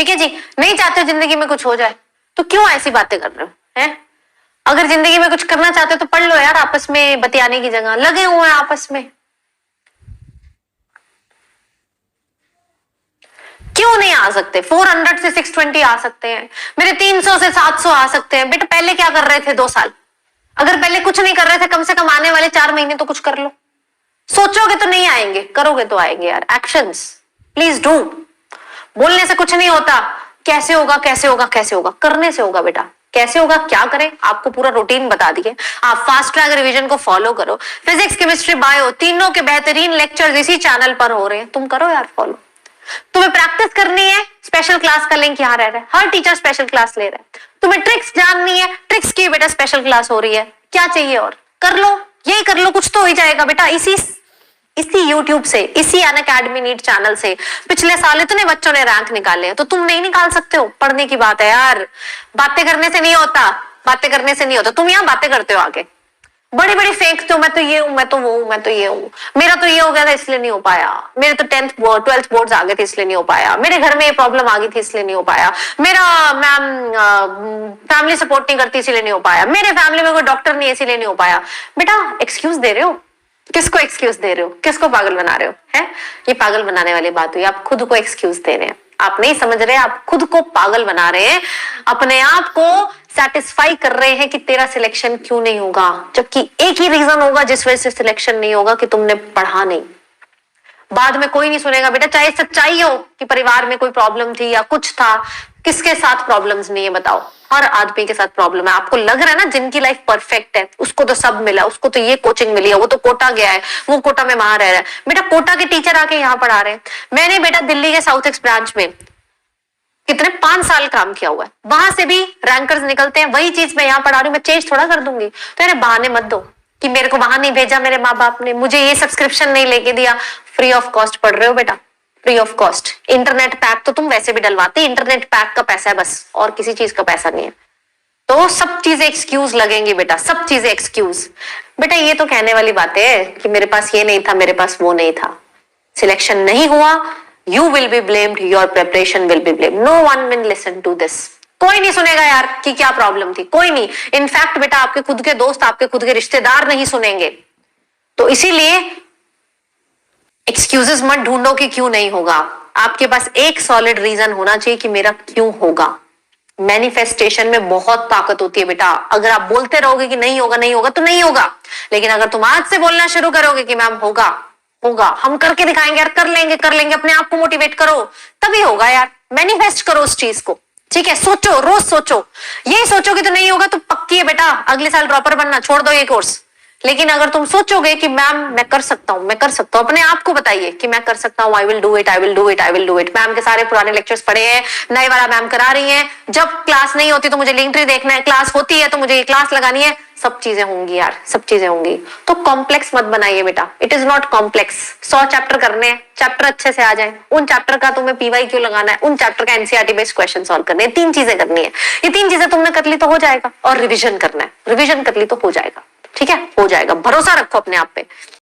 ठीक है जी, नहीं चाहते हो जिंदगी में कुछ हो जाए तो क्यों ऐसी बातें कर रहे हो हैं? अगर जिंदगी में कुछ करना चाहते हो तो पढ़ लो यार, आपस में बतियाने की जगह लगे हुए हैं आपस में। क्यों नहीं आ सकते? 400 से 620 आ सकते हैं, मेरे 300 से 700 आ सकते हैं। बेटा पहले क्या कर रहे थे 2 साल? अगर पहले कुछ नहीं कर रहे थे, कम से कम आने वाले 4 महीने तो कुछ कर लो। सोचोगे तो नहीं आएंगे, करोगे तो आएंगे यार। Actions please do. बोलने से कुछ नहीं होता। कैसे होगा कैसे होगा कैसे होगा, करने से होगा बेटा। कैसे होगा, क्या करें, आपको पूरा रूटीन बता दिए। आप फास्ट ट्रैक रिवीजन को फॉलो करो। फिजिक्स केमिस्ट्री बायो तीनों के बेहतरीन लेक्चर इसी चैनल पर हो रहे हैं, तुम करो यार फॉलो। तुम्हें प्रैक्टिस करनी है, स्पेशल क्लास का लिंक यहाँ रह रहा है, हर टीचर स्पेशल क्लास ले रहा है। तुम्हें ट्रिक्स जाननी है, ट्रिक्स की बेटा स्पेशल क्लास हो रही है। क्या चाहिए और, कर लो, यही कर लो, कुछ तो हो ही जाएगा बेटा। इसी YouTube से, इसी अनअकैडमी नीट चैनल से पिछले साल इतने बच्चों ने रैंक निकाले हैं, तो तुम नहीं निकाल सकते हो? पढ़ने की बात है यार, बातें करने से नहीं होता, बातें करने से नहीं होता। तुम यहाँ बातें करते हो आगे, बड़ी बड़ी फेंकते हो, मैं तो ये हूं, मैं तो वो हूं, मैं तो ये हूं, मेरा तो ये हो गया था इसलिए नहीं हो पाया, मेरे तो 12th बोर्ड्स आ गए थे इसलिए नहीं हो पाया, मेरे घर में ये प्रॉब्लम आ गई थी इसलिए नहीं हो पाया, मेरा मैम फैमिली सपोर्ट नहीं करती इसलिए नहीं हो पाया, मेरे फैमिली में कोई डॉक्टर नहीं है इसीलिए नहीं हो पाया। बेटा एक्सक्यूज दे रहे हो, किसको एक्सक्यूज दे रहे हो, किसको पागल बना रहे हो? है ये पागल बनाने वाली बात हुई, आप खुद को एक्सक्यूज दे रहे हैं। आप नहीं समझ रहे, आप खुद को पागल बना रहे हैं, अपने आप को सेटिस्फाई कर रहे हैं कि तेरा सिलेक्शन क्यों नहीं होगा, जबकि एक ही रीजन होगा जिस वजह से सिलेक्शन नहीं होगा, कि तुमने पढ़ा नहीं। बाद में कोई नहीं सुनेगा बेटा, चाहे सच्चाई हो कि परिवार में कोई प्रॉब्लम थी या कुछ था। किसके साथ प्रॉब्लम्स नहीं है बताओ? हर आदमी के साथ प्रॉब्लम है। आपको लग रहा है ना जिनकी लाइफ परफेक्ट है उसको तो सब मिला, उसको तो ये कोचिंग मिली है, वो तो कोटा गया है, वो कोटा में वहां रह रहा है। बेटा कोटा के टीचर आके यहाँ पढ़ा रहे हैं। मैंने बेटा दिल्ली के साउथ एक्स ब्रांच में कितने 5 साल काम किया हुआ है, वहां से भी रैंकर्स निकलते हैं। वही चीज मैं यहाँ पढ़ा रही हूँ, मैं चेंज थोड़ा कर दूंगी। तो यार बहाने मत दो कि मेरे को वहां नहीं भेजा मेरे माँ बाप ने, मुझे ये सब्सक्रिप्शन नहीं लेके दिया। फ्री ऑफ कॉस्ट पढ़ रहे हो बेटा, free of cost. Internet pack तो तुम वैसे भी डलवाते, इंटरनेट पैक का पैसा है बस, और किसी चीज का पैसा नहीं है। तो सब चीजें एक्सक्यूज लगेंगी बेटा, सब चीजें एक्सक्यूज। बेटा ये तो कहने वाली बात है कि मेरे पास ये नहीं था, मेरे पास वो नहीं था, सिलेक्शन नहीं हुआ, you will be blamed, your preparation will be blamed. No one will listen to this. कोई नहीं सुनेगा यार कि क्या प्रॉब्लम थी, कोई नहीं। इनफैक्ट बेटा आपके खुद के दोस्त, आपके खुद के रिश्तेदार नहीं सुनेंगे। तो इसीलिए एक्सक्यूजेस मत ढूंढो कि क्यों नहीं होगा। आपके पास एक सॉलिड रीजन होना चाहिए कि मेरा क्यों होगा। मैनिफेस्टेशन में बहुत ताकत होती है बेटा। अगर आप बोलते रहोगे कि नहीं होगा नहीं होगा तो नहीं होगा, लेकिन अगर तुम आज से बोलना शुरू करोगे कि मैम होगा होगा, हम करके दिखाएंगे यार, कर लेंगे, अपने आप को मोटिवेट करो, तभी होगा यार। मैनिफेस्ट करो उस चीज को, ठीक है? सोचो, रोज सोचो। यही सोचोगे तो नहीं होगा तो पक्की है बेटा अगले साल ड्रॉपर बनना, छोड़ दो ये कोर्स। लेकिन अगर तुम सोचोगे कि मैम मैं कर सकता हूँ, मैं कर सकता हूँ, अपने आप को बताइए कि मैं कर सकता हूँ, I will do it, I will do it, I will do it. Ma'am के सारे पुराने लेक्चर्स पढ़े हैं, नए वाला मैम करा रही हैं। जब क्लास नहीं होती तो मुझे लिंक ट्री देखना है, क्लास होती है तो मुझे ये क्लास लगानी है। सब चीजें होंगी यार, सब चीजें होंगी। तो कॉम्प्लेक्स मत बनाइए बेटा, it is not complex. 100 chapter करने हैं, चैप्टर अच्छे से आ जाए, उन चैप्टर का तुम्हें पीवाई क्यों लगाना है, उन चैप्टर का एनसीईआरटी बेस्ड क्वेश्चन सॉल्व करने हैं। 3 चीजें करनी है, ये 3 चीजें तुमने कर ली तो हो जाएगा। और रिविजन करना है, रिविजन कर ली तो हो जाएगा, ठीक है? हो जाएगा, भरोसा रखो अपने आप पे।